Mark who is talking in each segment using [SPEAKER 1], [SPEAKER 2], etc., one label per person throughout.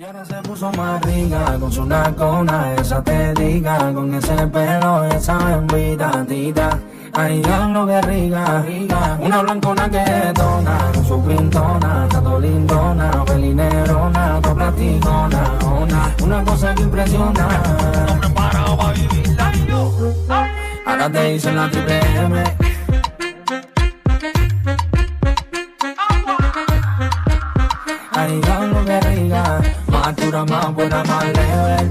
[SPEAKER 1] Y ahora se puso más rica con su nacona, esa te diga, con ese pelo, esa bembita, tita. Ay, diablo que rica, rica. Una blancona que detona, con su pintona, tato lindona, pelinerona, to platicona, una cosa que impresiona. No me paraba a vivirla y yo. Ahora te dicen la triple M. Ay, diablo que rica, más dura, más buena, más leve.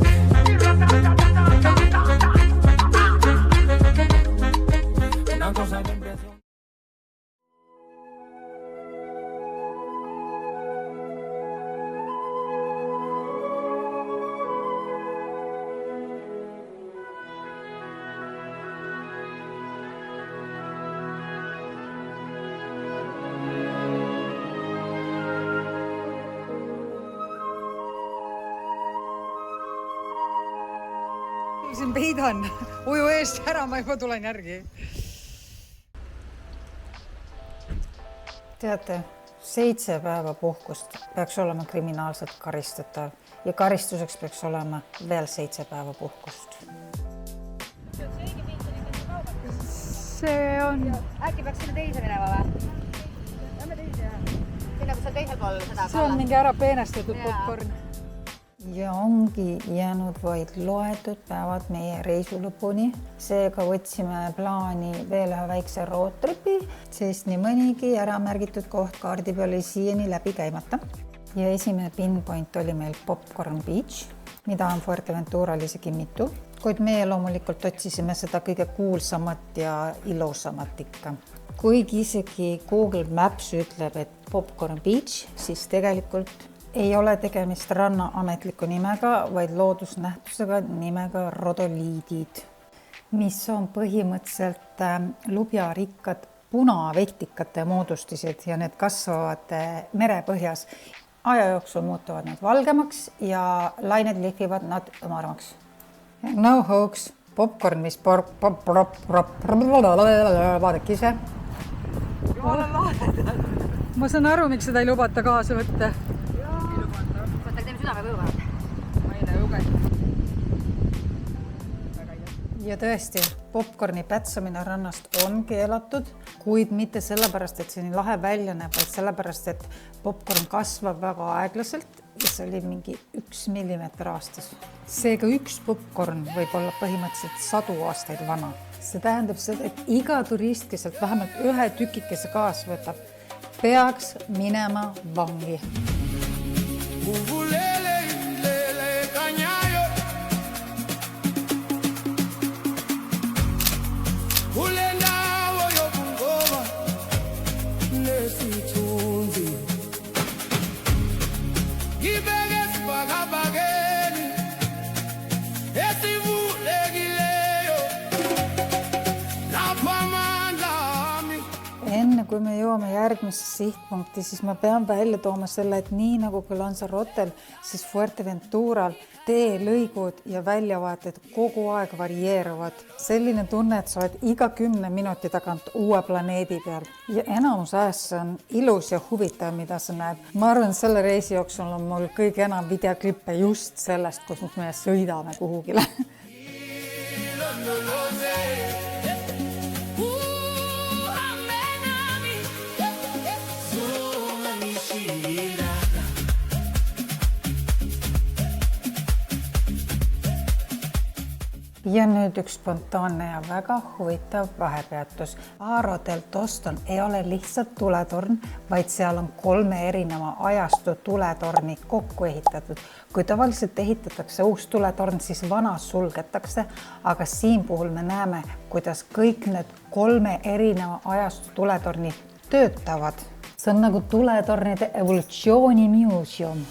[SPEAKER 1] Una cosa que impresiona.
[SPEAKER 2] Siin peidan uju eest ära, ma juba tulen järgi. Teate, 7 päeva puhkust peaks olema kriminaalselt karistatav ja karistuseks peaks olema veel 7 päeva puhkust. See on...
[SPEAKER 3] Äkki peaks sinna teise minema või? Lähme teise jah. Sinna, kus on teisel pool seda
[SPEAKER 2] See on mingi ära peenestatud popcorn. Ja ongi jäänud vaid loetud päevad meie reisu lõpuni. Seega võtsime plaani veel ühe väikse roadtripi, sest nii mõnigi äramärgitud koht kaardi peal oli siiani läbi käimata. Ja esimene pinpoint oli meil Popcorn Beach, mida on Fuerteventural isegi mitu. Kuid meie loomulikult otsisime seda kõige kuulsamat ja ilusamat ikka. Kuigi isegi Google Maps ütleb, et Popcorn Beach, siis tegelikult ei ole tegemist ranna ametliku nimega, vaid loodusnähtusega nimega rodoliidid, mis on põhimõtteliselt lubjarikkad punavetikate moodustised ja need kasvavad merepõhjas. Aja jooksul muutuvad nad valgemaks ja lained lihvivad nad õmarmaks. No hoax, popcorn, mis vaadake ise. Ma saan aru, miks seda ei lubata kaasa võtta. Ja tõesti, popcorni pätsamine rannast on keelatud, kuid mitte sellepärast, et see nii lahe välja näeb, vaid sellepärast, et popcorn kasvab väga aeglaselt ja see oli mingi 1 millimeeter aastas. Seega üks popcorn võib olla põhimõtteliselt 100 aastaid vana. See tähendab seda, et iga turist, kes sealt vähemalt ühe tükikese kaasa võtab, peaks minema vangi. Enne kui me jõuame järgmisse sihtpunkti, siis ma pean välja tooma selle, et nii nagu küll on see Rotel, siis Fuerteventural teelõigud ja väljavaated kogu aeg varieeruvad. Selline tunne, et sa oled iga 10 minuti tagant uue planeedi peal. Ja enamus ajast on ilus ja huvitav, mida sa näed. Ma arvan, selle reisi jooksul on mul kõige enam videoklippe just sellest, kus me sõidame kuhugile. Ja nüüd üks spontaanne ja väga huvitav vahepeatus. Faro del Toston ei ole lihtsalt tuletorn, vaid seal on 3 erineva ajastu tuletorni kokku ehitatud. Kui tavaliselt ehitatakse uus tuletorn, siis vana sulgetakse, aga siin puhul me näeme, kuidas kõik need 3 erineva ajastu tuletorni töötavad. See on nagu tuletornide evolutsiooni museum.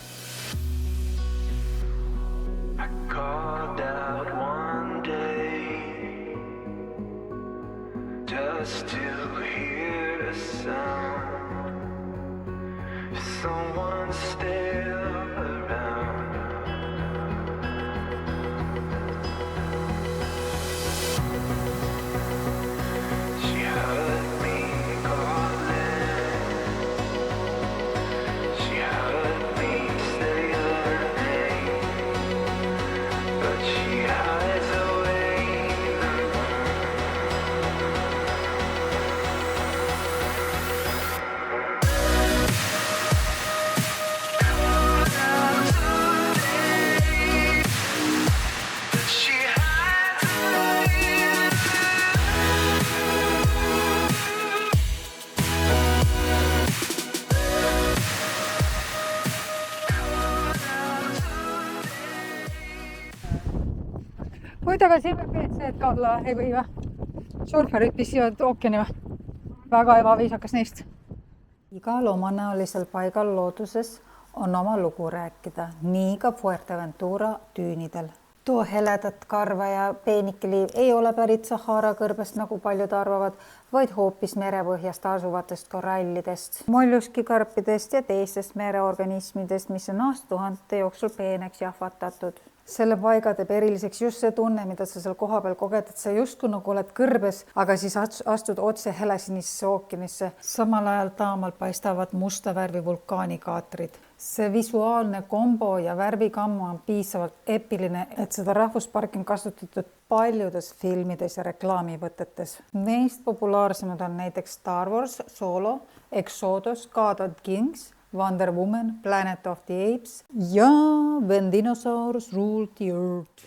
[SPEAKER 1] Just to hear a sound, someone still around. She heard me calling, she heard me say her name.
[SPEAKER 2] Huvitav, siin võib WC-d ka olla, ei või või? Surferid pissivad ookeani või? Väga ebaviisakas neist. Igal omanäolisel paigal looduses on oma lugu rääkida, nii ka Fuerteventura tüünidel. Too heledat karva ja peenikeliiv ei ole pärit Sahara kõrbest, nagu paljud arvavad, vaid hoopis merepõhjast asuvatest korallidest, molluskikarpidest ja teistest mereorganismidest, mis on aastatuhandete jooksul peeneks jahvatatud. Selle paiga teeb eriliseks just see tunne, mida sa seal kohapeal koged, et sa justkui nagu oled kõrbes, aga siis astud otse helesinisesse ookeanisse. Samal ajal taamal paistavad musta värvi vulkaanikaatrid. See visuaalne kombo ja värvikammu on piisavalt epiline, et seda rahvusparki on kasutatud paljudes filmides ja reklaamivõtetes. Neist populaarsemad on näiteks Star Wars, Solo, Exodus, God of Kings, Wonder Woman, Planet of the Apes ja When Dinosaurs Ruled the Earth.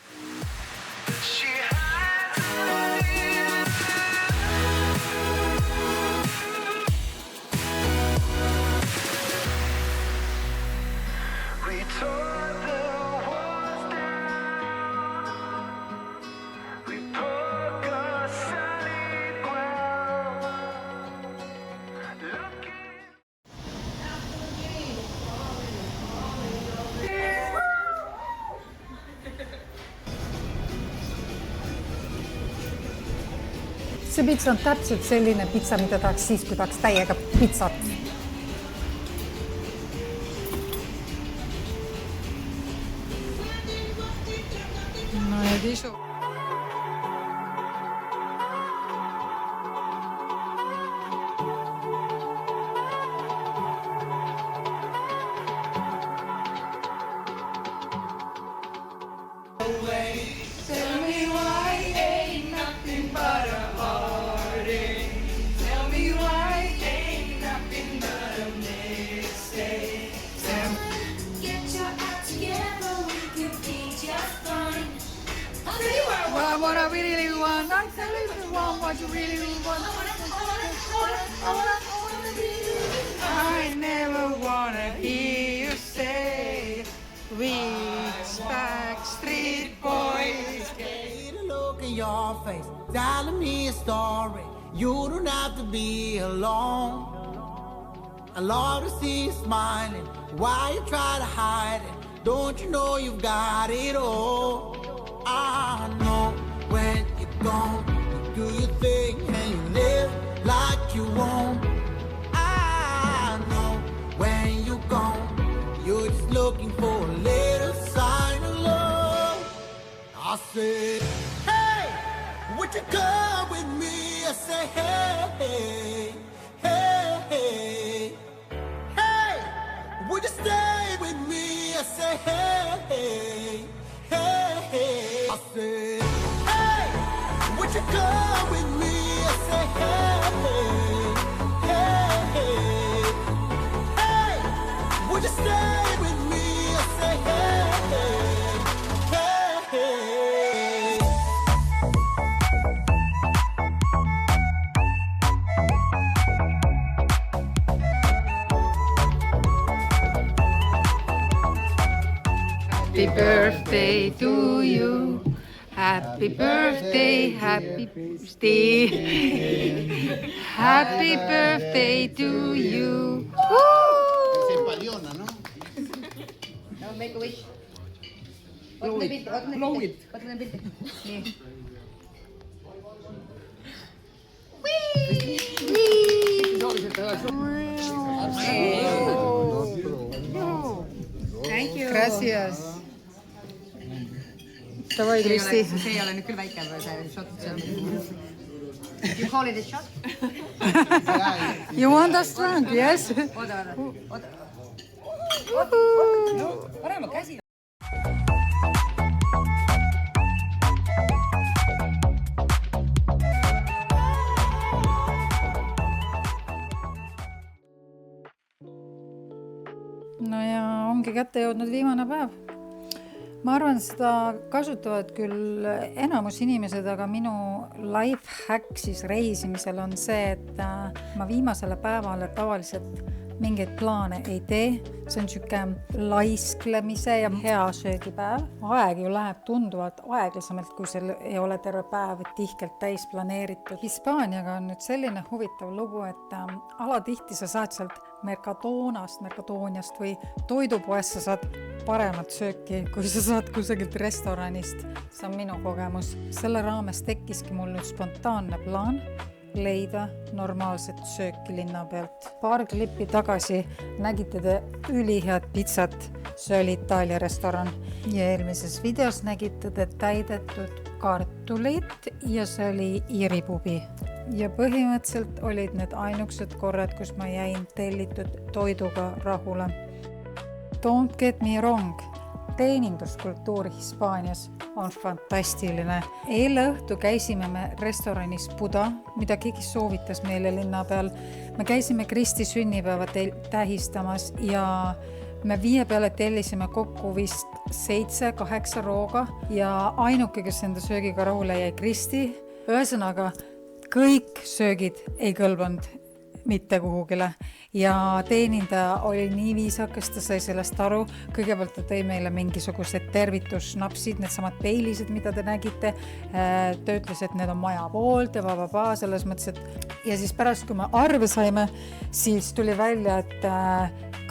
[SPEAKER 2] See pitsa on täpselt selline pitsa, mida tahaks siis, kui tahaks täiega pitsat. No nüüd isu. What I really want, I really want what you really want. I never wanna hear you say, Reach Backstreet Boys.
[SPEAKER 4] Get a look in your face, telling me a story. You don't have to be alone. I love to see you smiling. Why you try to hide it? Don't you know you've got it all? I know when you're gone, you do your thing and you live like you won't. I know when you're gone, you're just looking for a little sign of love. I said, hey, would you come with me? I say, hey, hey, hey, hey, would you stay with me? I say, hey, hey, hey, I said, hey, would you come with me? I say, hey, hey, hey, hey, would you stay with me? I say, hey, hey, hey.
[SPEAKER 2] Happy birthday to you. Happy birthday, happy birthday. Happy birthday to you.
[SPEAKER 5] Se empaliona, ¿no?
[SPEAKER 3] No, make a wish. Blow it. Nii. Thank you.
[SPEAKER 2] Gracias. Davai, Kristi.
[SPEAKER 3] See ei ole nüüd küll väike, või see shot. You call it a shot?
[SPEAKER 2] You want us drunk, yes?
[SPEAKER 3] Oota. Parema käsi.
[SPEAKER 2] No ja ongi kätte jõudnud viimane päev. Ma arvan, seda kasutavad küll enamus inimesed, aga minu life hack siis reisimisel on see, et ma viimasele päevale tavaliselt mingeid plaane ei tee, see on siuke laisklemise ja hea söögipäev. Aeg ju läheb tunduvalt aeglasemalt, kui seal ei ole terve päev tihkelt täis planeeritud. Hispaaniaga on nüüd selline huvitav lugu, et alatihti sa saad sealt Mercadoniast või toidupoest sa saad paremat sööki, kui sa saad kusagilt restoranist. See on minu kogemus. Selle raames tekkiski mul nüüd spontaanne plaan leida normaalset sööki linna pealt. Paar klippi tagasi nägite te ülihead pitsat, see oli Itaalia restoran. Ja eelmises videos nägite te täidetud kartulit ja see oli Iiri pubi. Ja põhimõtteliselt olid need ainukesed korrad, kus ma jäin tellitud toiduga rahule. Don't get me wrong, teeninduskultuur Hispaanias on fantastiline. Eile õhtu käisime me restoranis Buda, mida keegi soovitas meile linna peal. Me käisime Kristi sünnipäeva tähistamas ja me 5 peale tellisime kokku vist 7-8 rooga ja ainuke, kes enda söögiga rahule jäi Kristi. Ühesõnaga, kõik söögid ei kõlbanud mitte kuhugile ja teenindaja oli nii viisakas, ta sai sellest aru. Kõigepealt ta tõi meile mingisugused tervitusnapsid, needsamad peilised, mida te nägite. Ta ütles, et need on maja poolt ja selles mõttes, et ja siis pärast, kui me arve saime, siis tuli välja, et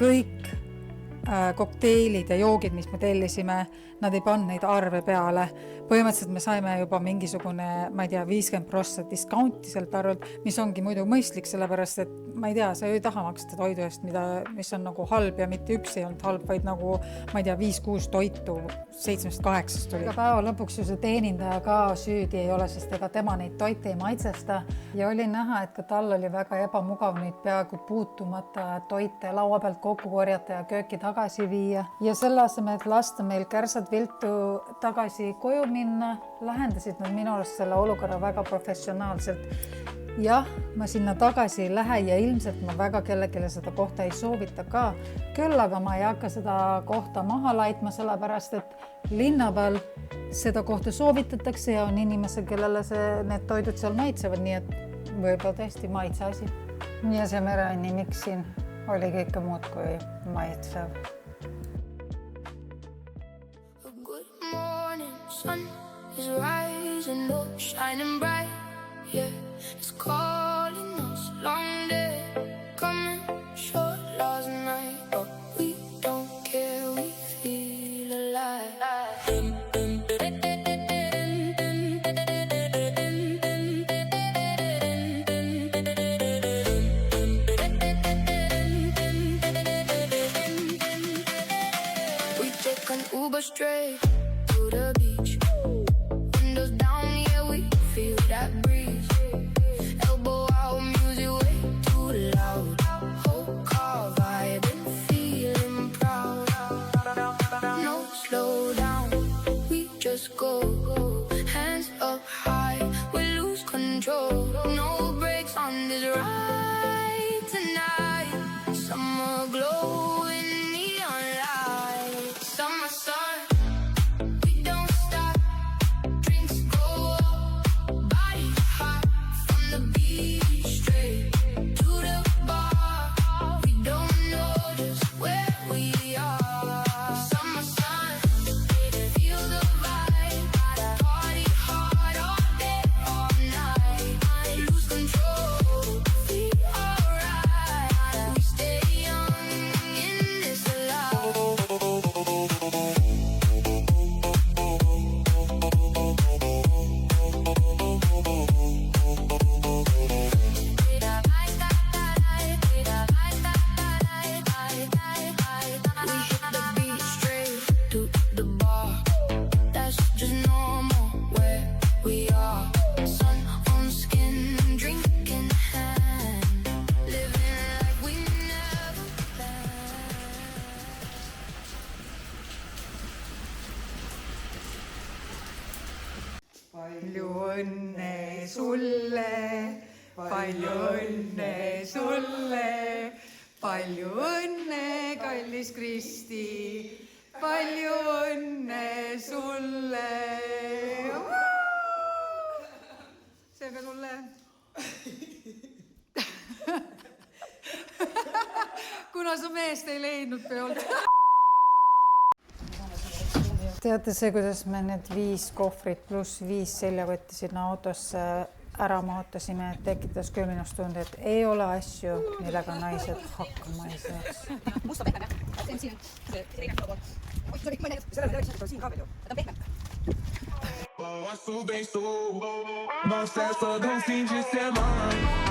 [SPEAKER 2] kõik kokteilid ja joogid, mis me tellisime, nad ei pannud neid arve peale. Põhimõtteliselt me saime juba mingisugune, ma ei tea, 50% discounti sealt arvelt, mis ongi muidu mõistlik, sellepärast, et ma ei tea, sa ju ei taha maksta toidu eest, mis on nagu halb ja mitte üks ei olnud halb, vaid nagu, ma ei tea, 5-6 toitu 7-8 tuli. Aga päeva lõpuks ju see teenindaja ka süüdi ei ole, sest ega tema neid toite ei maitsesta ja oli näha, et ka tal oli väga ebamugav neid peaaegu puutumata toite laua pealt kokku korjata ja kööki tagasi viia. Ja selle asemel, et lasta meil kärsad viltu tagasi koju minna, lahendasid nad minu arust selle olukorra väga professionaalselt. Jah, ma sinna tagasi ei lähe ja ilmselt ma väga kellelegi seda kohta ei soovita ka. Küll aga ma ei hakka seda kohta maha laitma, sellepärast et linna peal seda kohta soovitatakse ja on inimesed, kellele need toidud seal maitsevad, nii et võib-olla tõesti maitse asi. Ja see Mereni miks siin oli kõike muud kui maitsev.
[SPEAKER 6] Sun is rising up, shining bright, yeah, it's calling us. Long day, coming short last night, but we don't care, we feel alive. We take an Uber straight to the beach. Windows down, yeah, we feel that breeze. Elbow out, music way too loud. Whole car vibing, feeling proud. No slow down, we just go. Hands up high, we lose control. No brakes on this ride tonight. Summer glow in neon light. Summer sun.
[SPEAKER 2] Palju õnne sulle, palju õnne sulle, palju õnne, kallis Kristi, palju õnne sulle. See ka sulle.
[SPEAKER 7] kuna su meest ei leidnud peolt.
[SPEAKER 2] Teate see, kuidas me need 5 kohvrit pluss 5 seljakotti sinna autosse ära mootasime, et tekitas küll minust tunde, et ei ole asju, millega naised hakkama ei saaks.
[SPEAKER 3] Musta pehmem, jah? See on siin. See teine pool. Oi, sorry, ma ei näinud. Sellele teeks, et on siin ka veel ju. Ta on pehmem.
[SPEAKER 1] Posso bem sou, mas essa dancinha de semana.